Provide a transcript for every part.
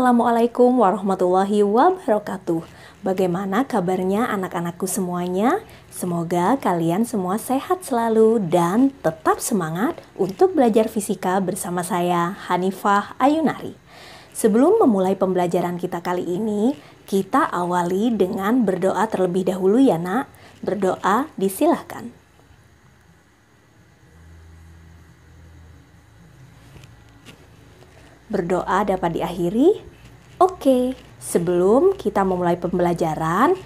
Assalamualaikum warahmatullahi wabarakatuh. Bagaimana kabarnya anak-anakku semuanya? Semoga kalian semua sehat selalu dan tetap semangat untuk belajar fisika bersama saya, Hanifah Ayunari. Sebelum memulai pembelajaran kita kali ini, kita awali dengan berdoa terlebih dahulu ya nak. Berdoa disilahkan. Berdoa dapat diakhiri. Oke, sebelum kita memulai pembelajaran,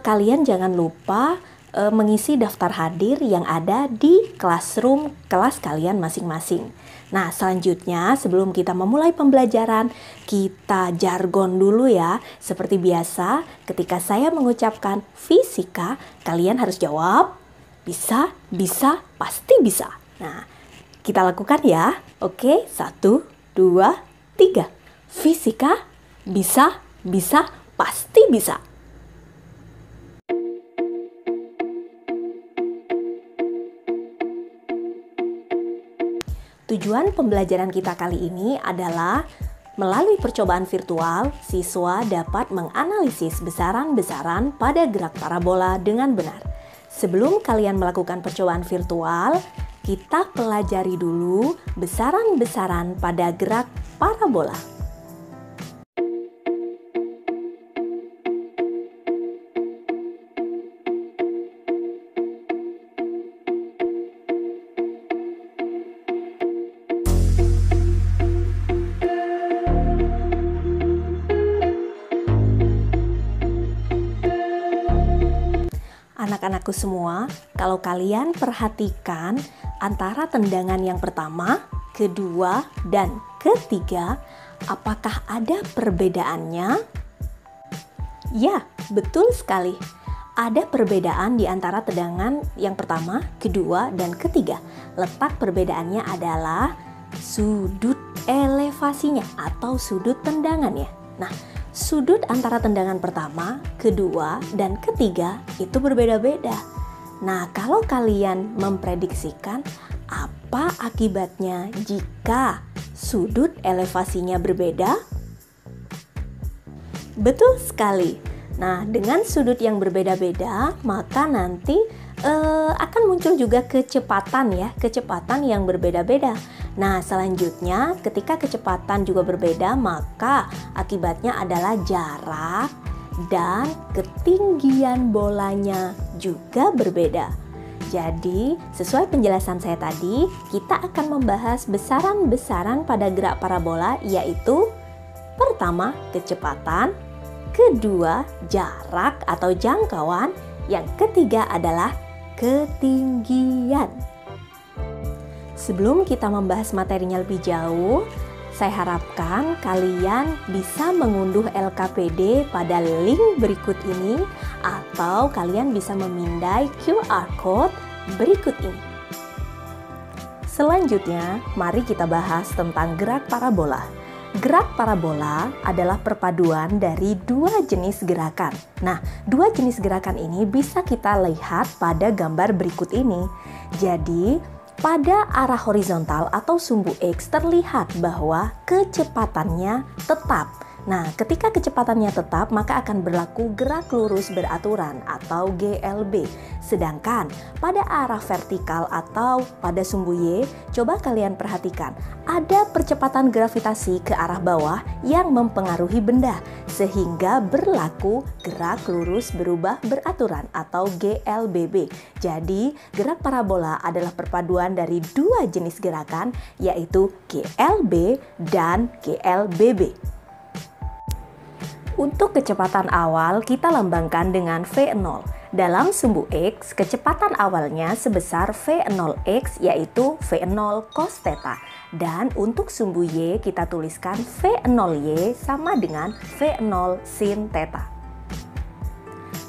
kalian jangan lupa mengisi daftar hadir yang ada di classroom kelas kalian masing-masing. Nah, selanjutnya sebelum kita memulai pembelajaran, kita jargon dulu ya. Seperti biasa, ketika saya mengucapkan fisika, kalian harus jawab bisa, bisa, pasti bisa. Nah, kita lakukan ya. Oke, 1, 2, 3. Fisika, bisa, bisa, pasti bisa. Tujuan pembelajaran kita kali ini adalah melalui percobaan virtual, siswa dapat menganalisis besaran-besaran pada gerak parabola dengan benar. Sebelum kalian melakukan percobaan virtual, kita pelajari dulu besaran-besaran pada gerak parabola. Anak-anakku semua, kalau kalian perhatikan antara tendangan yang pertama, kedua, dan ketiga, apakah ada perbedaannya? Ya, betul sekali. Ada perbedaan di antara tendangan yang pertama, kedua, dan ketiga. Letak perbedaannya adalah sudut elevasinya atau sudut tendangannya. Nah, sudut antara tendangan pertama, kedua, dan ketiga itu berbeda-beda. Nah, kalau kalian memprediksikan apa akibatnya jika sudut elevasinya berbeda? Betul sekali. Nah, dengan sudut yang berbeda-beda, maka nanti akan muncul juga kecepatan ya, kecepatan yang berbeda-beda. Nah, selanjutnya ketika kecepatan juga berbeda, maka akibatnya adalah jarak dan ketinggian bolanya juga berbeda. Jadi, sesuai penjelasan saya tadi, kita akan membahas besaran-besaran pada gerak parabola, yaitu pertama, kecepatan, kedua, jarak atau jangkauan, yang ketiga adalah ketinggian. Sebelum kita membahas materinya lebih jauh, saya harapkan kalian bisa mengunduh LKPD pada link berikut ini atau kalian bisa memindai QR Code berikut ini. Selanjutnya, mari kita bahas tentang gerak parabola. Gerak parabola adalah perpaduan dari dua jenis gerakan. Nah, dua jenis gerakan ini bisa kita lihat pada gambar berikut ini. Jadi, pada arah horizontal atau sumbu X terlihat bahwa kecepatannya tetap. Nah, ketika kecepatannya tetap, maka akan berlaku gerak lurus beraturan atau GLB. Sedangkan pada arah vertikal atau pada sumbu Y, coba kalian perhatikan, ada percepatan gravitasi ke arah bawah yang mempengaruhi benda, sehingga berlaku gerak lurus berubah beraturan atau GLBB. Jadi, gerak parabola adalah perpaduan dari dua jenis gerakan, yaitu GLB dan GLBB. Untuk kecepatan awal, kita lambangkan dengan V0. Dalam sumbu X, kecepatan awalnya sebesar V0X, yaitu V0 cos theta. Dan untuk sumbu Y, kita tuliskan V0Y sama dengan V0 sin theta.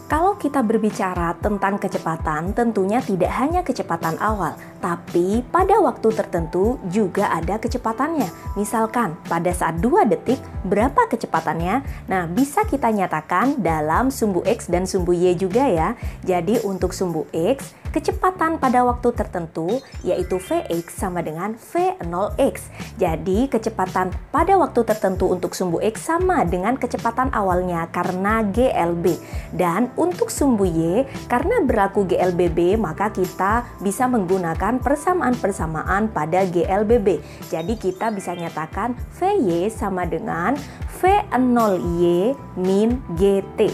Kalau kita berbicara tentang kecepatan, tentunya tidak hanya kecepatan awal, tapi pada waktu tertentu juga ada kecepatannya. Misalkan pada saat 2 detik, berapa kecepatannya? Nah, bisa kita nyatakan dalam sumbu X dan sumbu Y juga ya. Jadi untuk sumbu X, kecepatan pada waktu tertentu yaitu Vx sama dengan V0x. Jadi kecepatan pada waktu tertentu untuk sumbu X sama dengan kecepatan awalnya karena GLB. Dan untuk sumbu Y, karena berlaku GLBB maka kita bisa menggunakan persamaan-persamaan pada GLBB. Jadi kita bisa nyatakan Vy sama dengan V0y min GT.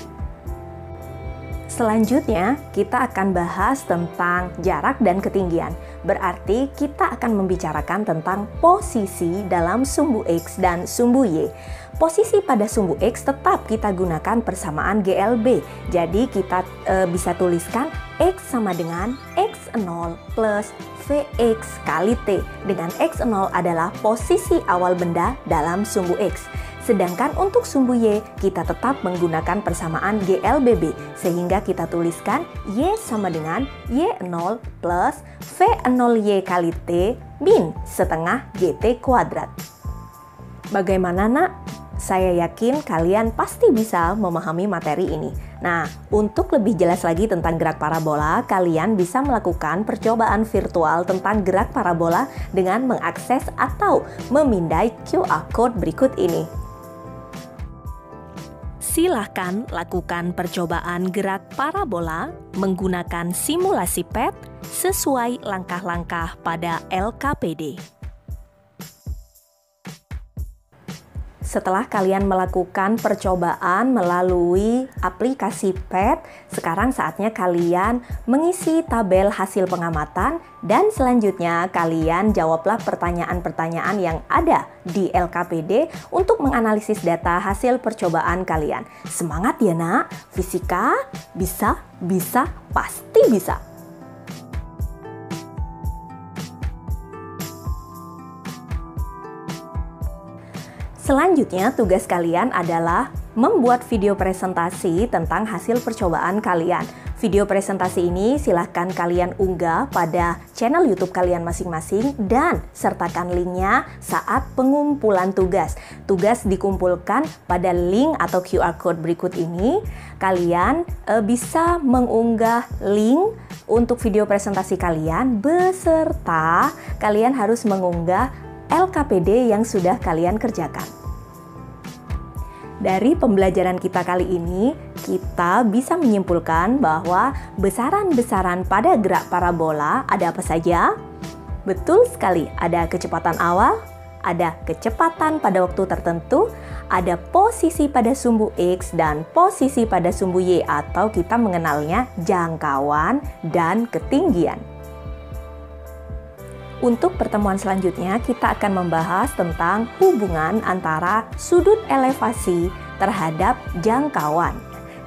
Selanjutnya, kita akan bahas tentang jarak dan ketinggian. Berarti kita akan membicarakan tentang posisi dalam sumbu X dan sumbu Y. Posisi pada sumbu X tetap kita gunakan persamaan GLB. Jadi kita bisa tuliskan X sama dengan X0 plus Vx kali T. Dengan X0 adalah posisi awal benda dalam sumbu X. Sedangkan untuk sumbu Y, kita tetap menggunakan persamaan GLBB, sehingga kita tuliskan Y sama dengan Y0 plus V0Y kali T min setengah GT kuadrat. Bagaimana nak? Saya yakin kalian pasti bisa memahami materi ini. Nah, untuk lebih jelas lagi tentang gerak parabola, kalian bisa melakukan percobaan virtual tentang gerak parabola dengan mengakses atau memindai QR Code berikut ini. Silahkan lakukan percobaan gerak parabola menggunakan simulasi PET sesuai langkah-langkah pada LKPD. Setelah kalian melakukan percobaan melalui aplikasi PET, sekarang saatnya kalian mengisi tabel hasil pengamatan dan selanjutnya kalian jawablah pertanyaan-pertanyaan yang ada di LKPD untuk menganalisis data hasil percobaan kalian. Semangat ya nak, fisika bisa, pasti bisa. Selanjutnya, tugas kalian adalah membuat video presentasi tentang hasil percobaan kalian. Video presentasi ini silahkan kalian unggah pada channel YouTube kalian masing-masing dan sertakan linknya saat pengumpulan tugas. Tugas dikumpulkan pada link atau QR Code berikut ini. Kalian bisa mengunggah link untuk video presentasi kalian beserta kalian harus mengunggah LKPD yang sudah kalian kerjakan. Dari pembelajaran kita kali ini, kita bisa menyimpulkan bahwa besaran-besaran pada gerak parabola ada apa saja? Betul sekali, ada kecepatan awal, ada kecepatan pada waktu tertentu, ada posisi pada sumbu X dan posisi pada sumbu Y atau kita mengenalnya jangkauan dan ketinggian. Untuk pertemuan selanjutnya, kita akan membahas tentang hubungan antara sudut elevasi terhadap jangkauan.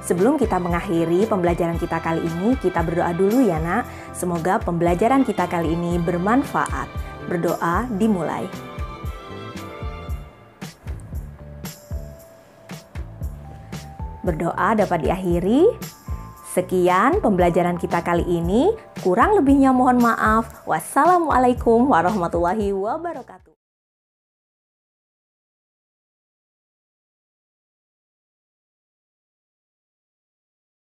Sebelum kita mengakhiri pembelajaran kita kali ini, kita berdoa dulu ya nak. Semoga pembelajaran kita kali ini bermanfaat. Berdoa dimulai. Berdoa dapat diakhiri. Sekian pembelajaran kita kali ini. Kurang lebihnya mohon maaf. Wassalamualaikum warahmatullahi wabarakatuh.